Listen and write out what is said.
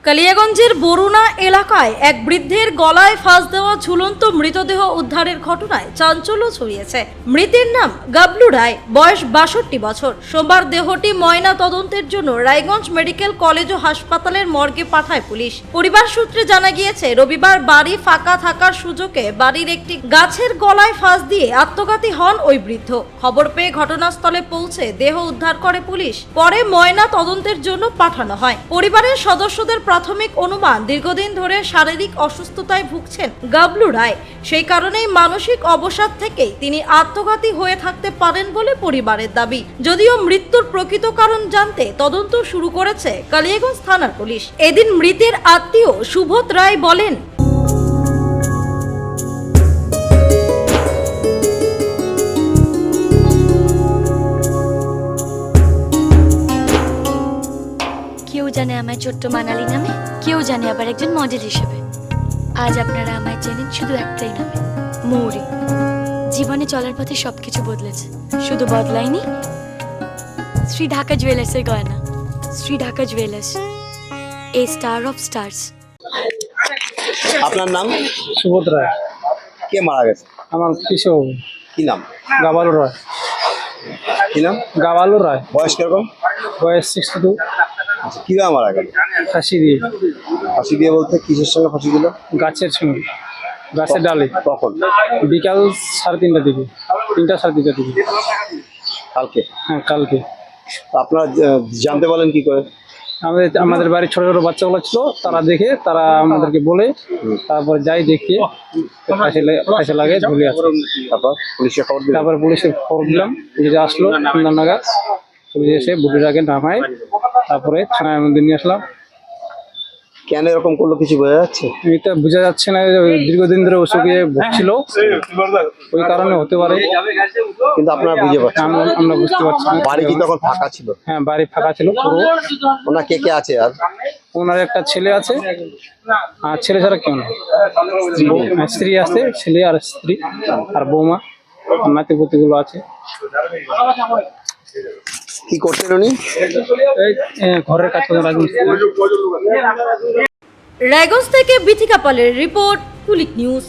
কালিয়াগঞ্জের বরুণা এলাকায় এক বৃদ্ধের গলায় ফাঁস দেওয়া ঝুলন্ত মৃতদেহ উদ্ধারের ঘটনায় চাঞ্চল্য ছড়িয়েছে। মৃতের নাম গাবলু রায়, বয়স 62 বছর। সোমবার দেহটি ময়না তদন্তের জন্য রায়গঞ্জ মেডিকেল কলেজ ও হাসপাতালের মর্গে পাঠায় পুলিশ। পরিবার সূত্রে জানা গিয়েছে, রবিবার বাড়ি ফাঁকা থাকার সুযোগে বাড়ির একটি গাছের গলায় ফাঁস দিয়ে আত্মঘাতী হন ওই বৃদ্ধ। খবর পেয়ে ঘটনাস্থলে পৌঁছে দেহ উদ্ধার করে পুলিশ। পরে ময়না তদন্তের জন্য পাঠানো হয়। পরিবারের সদস্যদের প্রাথমিক অনুমান, দীর্ঘদিন ধরে শারীরিক অসুস্থতায় ভুগছেন গাবলু রায়। সেই কারণেই মানসিক অবসাদ থেকেই তিনি আত্মঘাতী হয়ে থাকতে পারেন বলে পরিবারের দাবি। যদিও মৃত্যুর প্রকৃত কারণ জানতে তদন্ত শুরু করেছে কালিয়াগঞ্জ থানার পুলিশ। এদিন মৃতের আত্মীয় সুবোধ রায় বলেন, কেউ জানে আমায় ছোট্ট মানালি নামে, কেউ জানে আবার একজন মডেল হিসেবে। আজ আপনারা আমায় চেনেন শুধু একটাই নামে, মৌরি। জীবনে চলার পথে সবকিছু বদলেছে, শুধু বদলায়নি শ্রী ঢাকা জুয়েলার্সের গয়না। Shri Dhaka jewellers, A star of stars. আপনার নাম? সুবোধ রায়। কে মারা গেছে? আমার পিসো। কি নাম? গাবালু রায়। কি নাম? গাবালু রায়। বয়স কিরকম? বয়স 62। কিভাবে মারা গেল? ফাঁসি দিয়ে। ফাঁসি দিয়ে বলতে কিসের সঙ্গে ফাঁসি দিল? গাছের সঙ্গে, গাছের ডালে। কখন? বিকাল 3:30টার দিকে, 3টা 3:30টার দিকে। কালকে? হ্যাঁ, কালকে। আপনারা জানতে পারলেন কি করে? আমাদের বাড়ির ছোট ছোট বাচ্চাগুলো ছিল, তারা দেখে, তারা আমাদেরকে বলে, তারপরে যাই দেখে ফাঁসি লাগে ঝুলে আছে। তারপর পুলিশে খবর দিলেন? তারপরে পুলিশে খবর দিলাম, পুলিশ আসলো 3টা নাগাদ। পুলিশ এসে বুড়িটাকে নামায়, তারপরে থানার মধ্যে নিয়ে আসলাম। কেন এরকম করলো কিছু বোঝা যাচ্ছে? এটা বোঝা যাচ্ছে না, দীর্ঘদিন ধরে অসুখে ভুগছিল, ওই কারণে হতে পারে। কিন্তু আপনারা বুঝে পাচ্ছেন? আমরা বুঝতে পারছি না। বাড়ি কি তখন ফাঁকা ছিল? হ্যাঁ, বাড়ি ফাঁকা ছিল পুরো। ওনার কে কে আছে? আর ওনার একটা ছেলে আছে, আর ছেলে ছাড়া কেউ নেই। স্ত্রী আছে, ছেলে আর স্ত্রী আর বৌমা আর নাতিপুতিগুলো আছে। কি করতেন উনি? ঘরের কাজ করে রায়গঞ্জ থেকে বিথিকা পালের রিপোর্ট, কুলিক নিউজ।